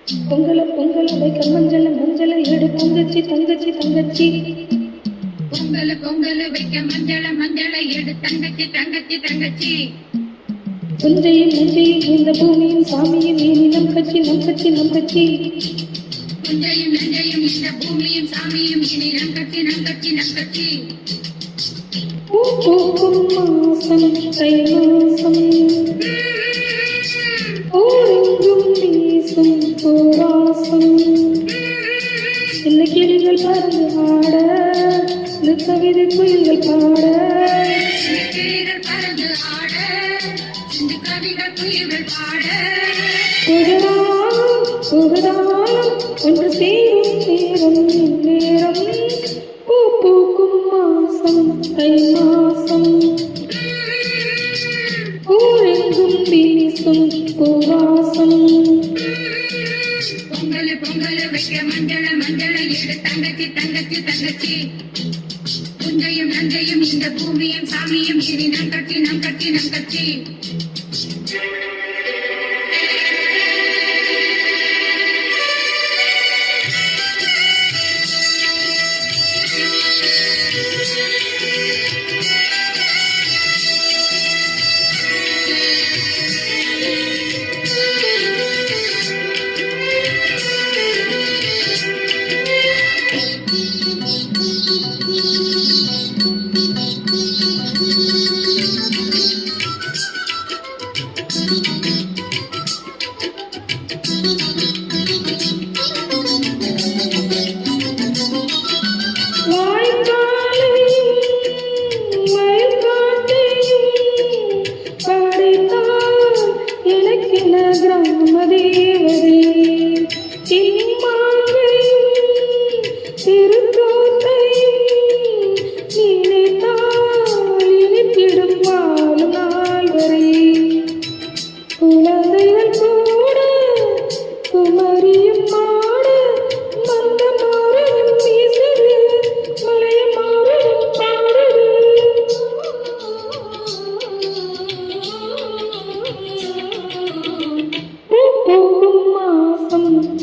பொங்கல பொங்கல வைக்க மஞ்சள மஞ்சள எடு தங்கச்சி தங்கச்சி தங்கச்சி. பொங்கல பொங்கல வைக்க மஞ்சள மஞ்சள எடு தங்கச்சி தங்கச்சி தங்கச்சி. புஞ்சையும் நஞ்சையும் இந்த பூமியும் சாமியும் நீ நம் கட்சி நம் கட்சி நம் கட்சி. புஞ்சையும் நஞ்சையும் இந்த பூமியும் சாமியும் இனி நம் கட்சி நம் கட்சி நம் கட்சி. பூ பூக்கும் மாசம் தை மாசம் ஊரெங்கும் வீசும் பூவாசம். இந்த கிளிகள் பறந்து ஆட இந்த கவிதை குயில்கள் பாட. கிளிகள் பறந்து ஆட இந்த கவிதை குயில்கள் பாட. புகழாலும் ஒன்று சேரும் நேரம் நேரம். பூ பூக்கும் மாசம் தை மாசம் ஊரெங்கும் வீசும் பூவாசம். பொங்கல் பொங்கல் வைக்க மஞ்சள மஞ்சள எடு தங்கச்சி தங்கச்சி தங்கச்சி. புஞ்சையும் நஞ்சையும் இந்த பூமியும் சாமியும் இனி நம் கட்சி நம் கட்சி நம் கட்சி.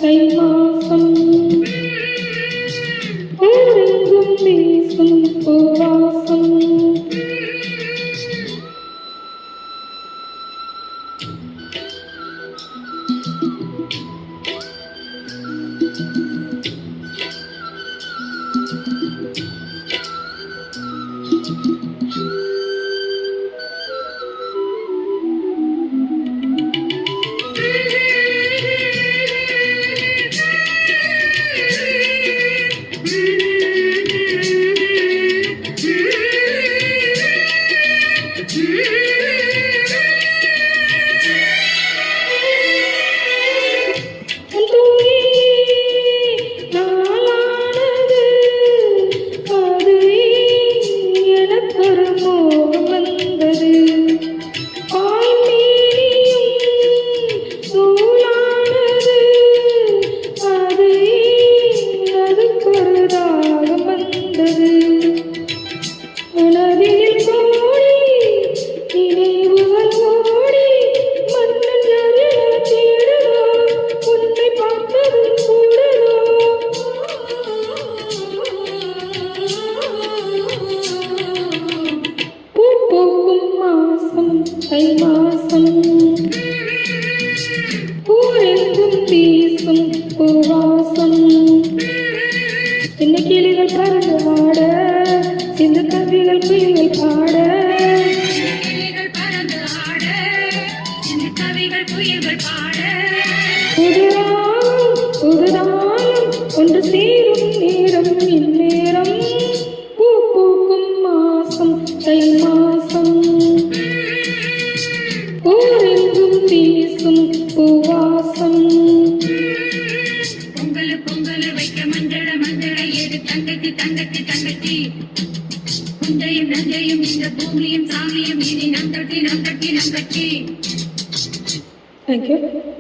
தை மாசம் ஊரெங்கும் வீசும் பூவாசம். தை மாசம் ஊரெங்கும் வீசும் பூவாசம். இந்த கிளிகள் பறந்து ஆட இந்த கவிகள் குயில்கள் பாட. புகழாலும் ஒன்று சேரும் நேரம் இந்நேரம். பூ பூக்கும் மாசம் தை மாசம் ஊரெங்கும் வீசும் பூவாசம். பொங்கல் பொங்கல் வைக்க மஞ்சள மஞ்சள எடு தங்கச்சி தங்கச்சி தங்கச்சி. புஞ்சையும் நஞ்சையும் இந்த பூமியும் சாமியும் இனி நம் கட்சி நம் கட்சி நம் கட்சி. Thank you.